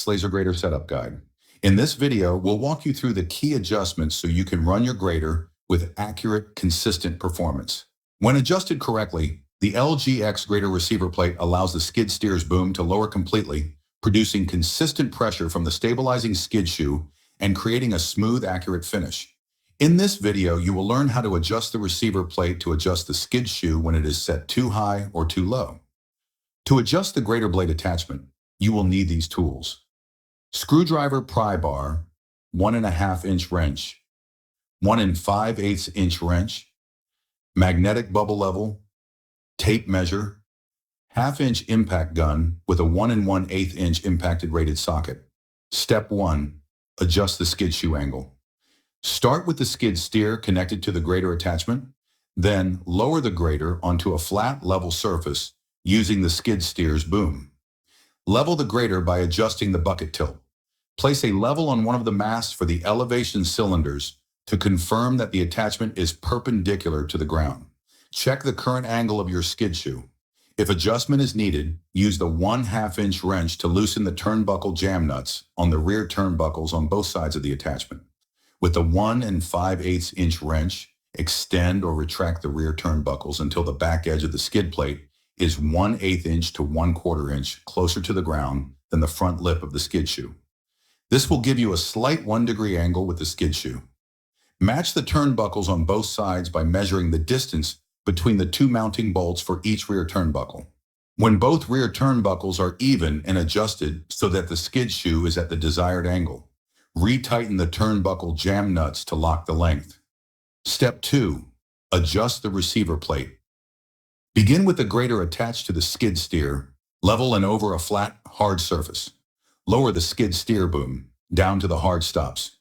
LGX Laser Grader Setup Guide. In this video, we'll walk you through the key adjustments so you can run your grader with accurate, consistent performance. When adjusted correctly, the LGX grader receiver plate allows the skid steer's boom to lower completely, producing consistent pressure from the stabilizing skid shoe and creating a smooth, accurate finish. In this video, you will learn how to adjust the receiver plate to adjust the skid shoe when it is set too high or too low. To adjust the grader blade attachment, you will need these tools: screwdriver pry bar, 1.5-inch wrench, 1 5/8 inch wrench, magnetic bubble level, tape measure, 1/2-inch impact gun with a 1 1/8 inch impacted rated socket. Step 1. Adjust the skid shoe angle. Start with the skid steer connected to the grader attachment, then lower the grader onto a flat, level surface using the skid steer's boom. Level the grader by adjusting the bucket tilt. Place a level on one of the masts for the elevation cylinders to confirm that the attachment is perpendicular to the ground. Check the current angle of your skid shoe. If adjustment is needed, use the 1/2-inch wrench to loosen the turnbuckle jam nuts on the rear turnbuckles on both sides of the attachment. With the 1 5/8 inch wrench, extend or retract the rear turnbuckles until the back edge of the skid plate is 1/8 inch to 1/4 inch closer to the ground than the front lip of the skid shoe. This will give you a slight 1-degree angle with the skid shoe. Match the turnbuckles on both sides by measuring the distance between the two mounting bolts for each rear turnbuckle. When both rear turnbuckles are even and adjusted so that the skid shoe is at the desired angle, retighten the turnbuckle jam nuts to lock the length. Step 2. Adjust the receiver plate. Begin with the grader attached to the skid steer, level and over a flat, hard surface. Lower the skid steer boom down to the hard stops.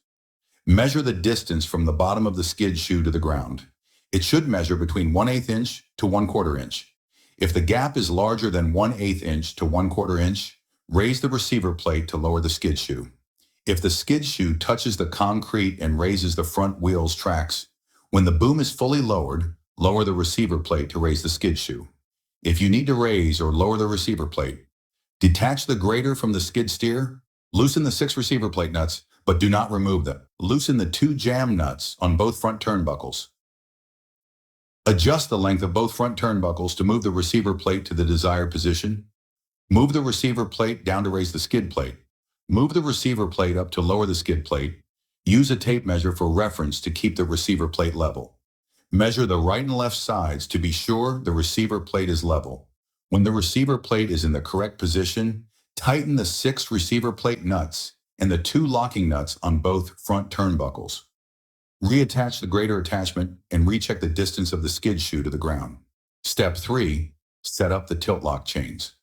Measure the distance from the bottom of the skid shoe to the ground. It should measure between 1/8 inch to 1/4 inch. If the gap is larger than 1/8 inch to 1/4 inch, raise the receiver plate to lower the skid shoe. If the skid shoe touches the concrete and raises the front wheel's tracks, when the boom is fully lowered, lower the receiver plate to raise the skid shoe. If you need to raise or lower the receiver plate, detach the grader from the skid steer, loosen the 6 receiver plate nuts, but do not remove them. Loosen the 2 jam nuts on both front turnbuckles. Adjust the length of both front turnbuckles to move the receiver plate to the desired position. Move the receiver plate down to raise the skid plate. Move the receiver plate up to lower the skid plate. Use a tape measure for reference to keep the receiver plate level. Measure the right and left sides to be sure the receiver plate is level. When the receiver plate is in the correct position, tighten the 6 receiver plate nuts and the 2 locking nuts on both front turnbuckles. Reattach the grader attachment and recheck the distance of the skid shoe to the ground. Step 3. Set up the tilt lock chains.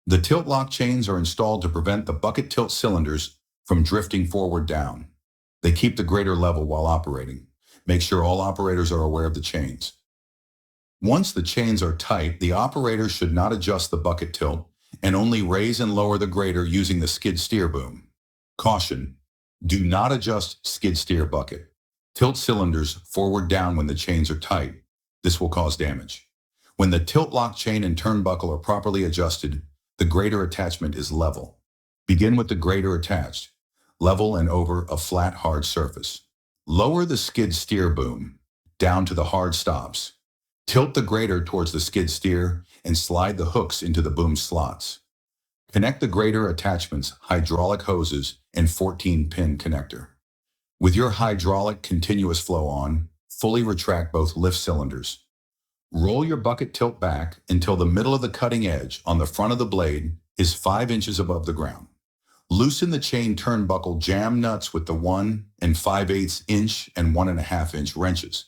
The tilt lock chains are installed to prevent the bucket tilt cylinders from drifting forward down. They keep the grader level while operating. Make sure all operators are aware of the chains. Once the chains are tight, the operator should not adjust the bucket tilt and only raise and lower the grader using the skid steer boom. Caution: do not adjust skid steer bucket. Tilt cylinders forward down when the chains are tight. This will cause damage. When the tilt lock chain and turnbuckle are properly adjusted, the grader attachment is level. Begin with the grader attached, level and over a flat, hard surface. Lower the skid steer boom down to the hard stops. Tilt the grader towards the skid steer and slide the hooks into the boom slots. Connect the grader attachments, hydraulic hoses, and 14-pin connector. With your hydraulic continuous flow on, fully retract both lift cylinders. Roll your bucket tilt back until the middle of the cutting edge on the front of the blade is 5 inches above the ground. Loosen the chain turnbuckle jam nuts with the 1 5/8 inch and 1.5 inch wrenches.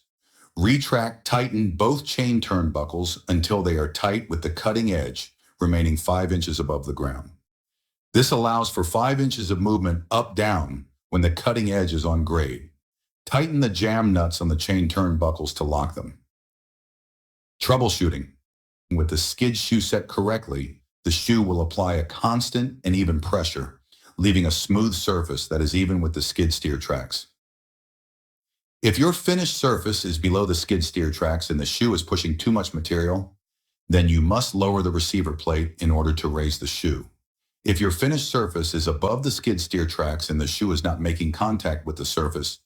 Retract, tighten both chain turnbuckles until they are tight with the cutting edge remaining 5 inches above the ground. This allows for 5 inches of movement up-down when the cutting edge is on grade. Tighten the jam nuts on the chain turnbuckles to lock them. Troubleshooting. With the skid shoe set correctly, the shoe will apply a constant and even pressure, leaving a smooth surface that is even with the skid steer tracks. If your finished surface is below the skid steer tracks and the shoe is pushing too much material, then you must lower the receiver plate in order to raise the shoe. If your finished surface is above the skid steer tracks and the shoe is not making contact with the surface,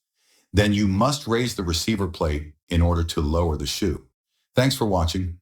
then you must raise the receiver plate in order to lower the shoe. Thanks for watching.